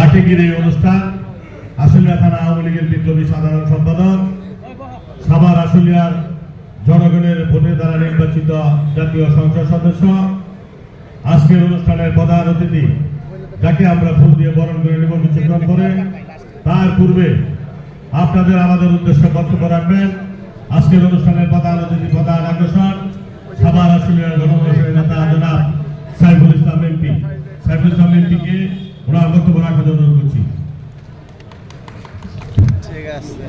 মাঠে গিয়ে এই অনুষ্ঠান আশুলিয়া থানা আওয়ামী লীগের বিপ্লবী সাধারণ সম্পাদক সাভার আশুলিয়ার জনগণের ভোটের দ্বারা নির্বাচিত জাতীয় সংসদ সদস্য আজকের অনুষ্ঠানের প্রধান অতিথি যাকে আমরা ফুল দিয়ে বরণ করে নেব কিছুক্ষণ করে। তার পূর্বে আপনাদের আমাদের উদ্দেশ্যে বক্তব্য রাখবেন আজকের অনুষ্ঠানের প্রধান অতিথি প্রধান আকর্ষণ সাভার আশুলিয়ার গণপরিষদের নেতা জনাব সাইফুল ইসলাম এমপি। সাইফুল ইসলাম এমপিকে ওনার বক্তব্য রাখার জন্য অনুরোধ করছি। ঠিক আছে।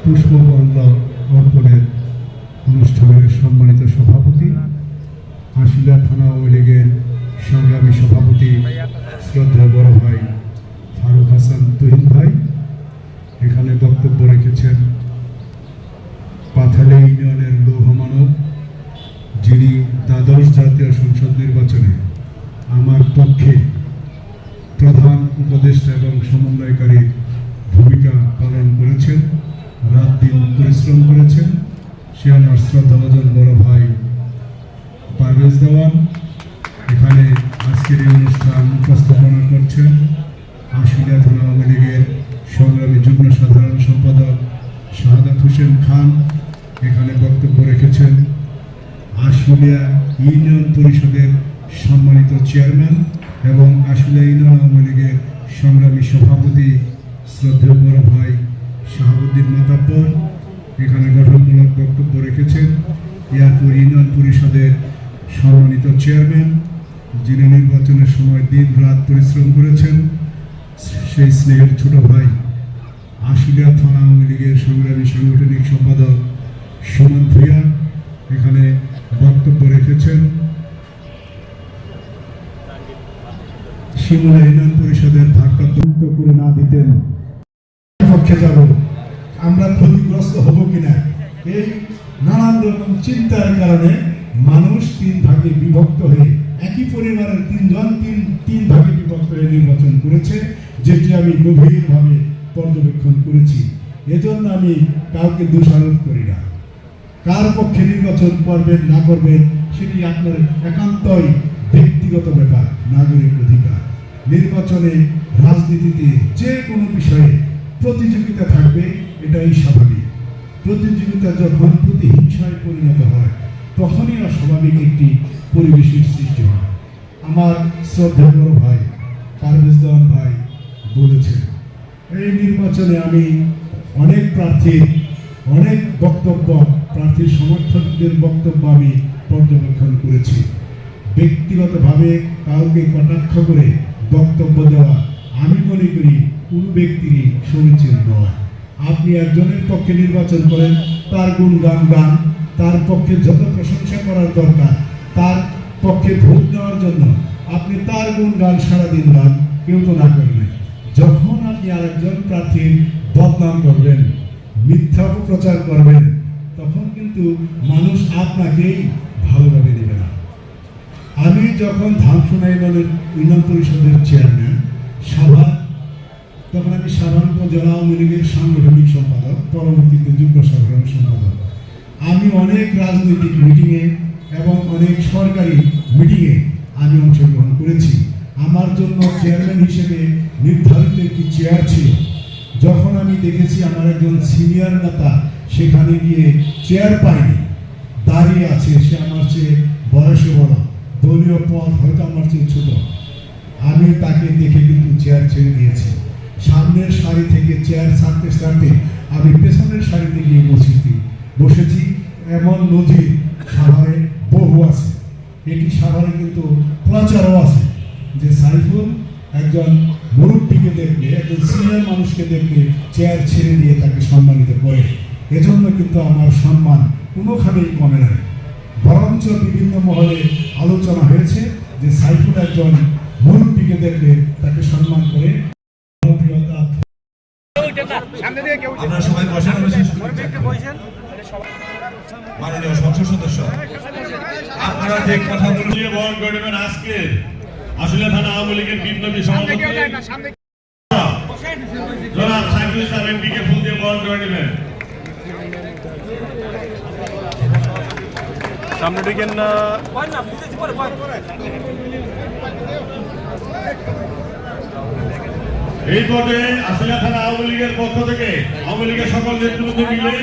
পুষ্পবন্ধ অর্পণের অনুষ্ঠানের সম্মানিত সভাপতি, আশুলিয়া থানা আওয়ামী লীগের সংগ্রামী সভাপতি শ্রদ্ধা বড় ভাই ফারুক হাসান তুহিন ভাই, এখানে বক্তব্য রেখেছেন পাথালী ইউনিয়নের লৌহ মানব, যিনি দ্বাদশ জাতীয় সংসদ নির্বাচনে আমার পক্ষে প্রধান উপদেষ্টা এবং সমন্বয়কারীর ভূমিকা পালন করেছেন, রাত দিন পরিশ্রম করেছেন। সে আমার শ্রদ্ধাভাজন বড় ভাই পারভেজ দেওয়ান এখানে আজকের এই অনুষ্ঠান উপস্থাপনা করছেন। আশুলিয়া থানা আওয়ামী লীগের সংগ্রামী যুগ্ম সাধারণ সম্পাদক শাহাদাত হোসেন খান এখানে বক্তব্য রেখেছেন। আশুলিয়া ইউনিয়ন পরিষদের সম্মানিত চেয়ারম্যান এবং আশুলিয়া ইউনিয়ন আওয়ামী লীগের সংগ্রামী সভাপতি শ্রদ্ধেয় বড় ভাই শাহাবুদ্দিন মাতাব্বর এখানে গঠনমূলক বক্তব্য রেখেছেন। ইয়ারপুর ইউনিয়ন পরিষদের সম্মানিত চেয়ারম্যান, যিনি নির্বাচনের সময় দিন রাত পরিশ্রম করেছেন, সেই স্নেহের ছোট ভাই আশুলিয়া থানা আওয়ামী লীগের সংগ্রামী সাংগঠনিক সম্পাদক সুমন ভূঁইয়া এখানে বক্তব্য রেখেছেন। শিমুলা ইউনিয়ন পরিষদের ভারপ্রাপ্ত করে না দিতেন পক্ষে যাব, আমরা ক্ষতিগ্রস্ত হব কিনা, এই নানান রকম চিন্তার কারণে মানুষ তিন ভাগে বিভক্ত হয়ে একই পরিবারের তিন ভাগে বিভক্ত হয়ে নির্বাচন করেছে, যেটি আমি গভীরভাবে পর্যবেক্ষণ করেছি। এজন্য আমি কাউকে দোষারোপ করি না। কার পক্ষে নির্বাচন করবেন না করবেন সেটি আপনার একান্তই ব্যক্তিগত ব্যাপার, নাগরিক অধিকার। নির্বাচনে রাজনীতিতে যে কোনো বিষয়ে প্রতিযোগিতা থাকবে, এটাই স্বাভাবিক। প্রতিযোগিতা যখন প্রতিহিংসায় পরিণত হয় তখনই অস্বাভাবিক একটি পরিবেশের সৃষ্টি হয়। আমার শ্রদ্ধেয় ভাই পারভেজ দেওয়ান ভাই বলেছেন, এই নির্বাচনে আমি অনেক প্রার্থীর অনেক বক্তব্য, প্রার্থীর সমর্থকদের বক্তব্য আমি পর্যবেক্ষণ করেছি। ব্যক্তিগতভাবে কাউকে কটাক্ষ করে বক্তব্য দেওয়া আমি মনে করি কোনো ব্যক্তিরই সমীচীন নয়। আপনি একজনের পক্ষে নির্বাচন করেন, তার গুণগান গান, তার পক্ষে যত প্রশংসা করার দরকার, তার পক্ষে ভোট দেওয়ার জন্য আপনি তার গুণগান সারাদিন গান, কেউ তো না করবেন। যখন আপনি আরেকজন প্রার্থীর বদনাম করবেন, মিথ্যা অপপ্রচার করবেন, তখন কিন্তু মানুষ আপনাকেই ভালোভাবে নেবে না। আমি যখন ধামসোনা ইউনিয়ন পরিষদের চেয়ারম্যান সাভার, তখন আমি সাভার উপজেলা আওয়ামী লীগের সাংগঠনিক সম্পাদক, পরবর্তীতে যুগ্ম সাধারণ সম্পাদক। আমি অনেক রাজনৈতিক মিটিংয়ে এবং অনেক সরকারি মিটিংয়ে আমি অংশগ্রহণ করেছি। আমার জন্য চেয়ারম্যান হিসেবে নির্ধারিত একটি চেয়ার ছিল। যখন আমি দেখেছি আমার একজন সিনিয়র নেতা সেখানে গিয়ে চেয়ার পায়নি, দাঁড়িয়ে আছে, সে আমার চেয়ে বয়সে বড়, দলীয় পদ হয়তো আমার চেয়ে ছোট, আমি তাকে দেখে কিন্তু চেয়ার ছেড়ে দিয়েছি। সামনের সারি থেকে চেয়ার ছাড়তে ছাড়তে আমি পেছনের সারিতে গিয়ে বসেছি। এমন নজির সাভারে বহু আছে। এটি সাভারে কিন্তু প্রচারও আছে যে সাইফুল একজন মুরব্বীকে দেখলে, একজন সিনিয়র মানুষকে দেখলে চেয়ার ছেড়ে দিয়ে তাকে সম্মানিত করে। এজন্য কিন্তু আমার সম্মান কোনোখানেই কমে নাই, বরঞ্চ বিভিন্ন মহলে আলোচনা হয়েছে যে সাইফুল একজন মুরব্বীকে দেখলে তাকে সম্মান করে। আপনারা সবাই বসেন, মাননীয় সংসদ সদস্য, আপনারা যে কথাগুলো নিয়ে বহন করবেন আজকে আশুলিয়া থানা আওয়ামী লীগের বিপ্লবী সভাপতি জনাব সাইফুল ইসলাম এমপিকে ফুল দিয়ে করে নেবেন। সামনে দিকেন না এই পর্যায়ে আশুলিয়া থানা আওয়ামী লীগের পক্ষ থেকে আওয়ামী লীগের সকল নেতৃবৃন্দ মিলে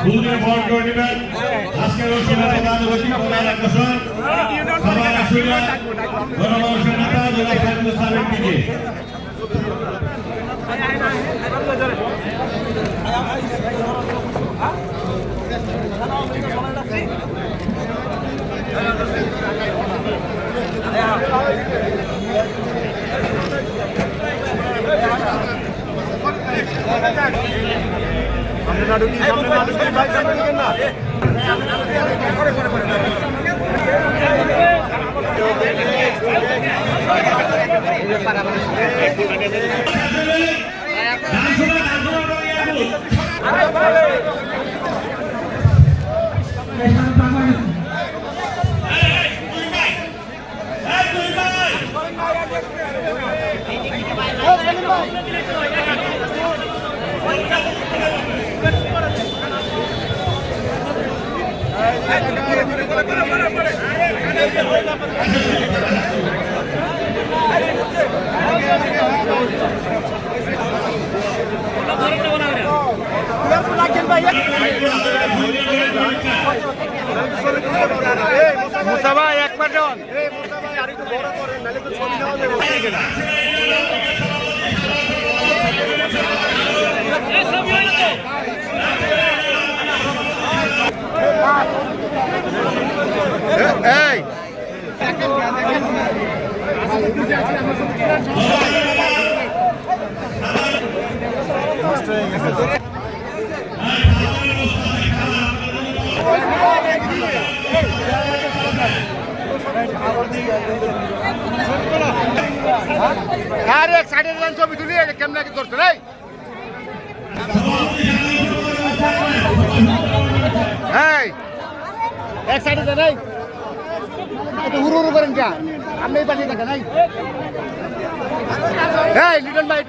ফুল দিয়ে বরণ করে নেবেন। আজকের অনুষ্ঠানের প্রধান অতিথি প্রধান আকর্ষণ সবার আশুলিয়া গণমানুষের নেতা জনাব সাইদুল ইসলাম এমপিকে। সামনে না ঢুকি ভাই সামনে দিকেন না মুসাবা এক পাজন এই নষ্ট হয়ে গেছে আরে এক সাইডে যান ছবি তুলি কেমন কি করতে রে এই এক সাইডে যান এই এটা হুরু হুরু করেন কে আপনি এই পাশে থাকেন এই লিটন ভাই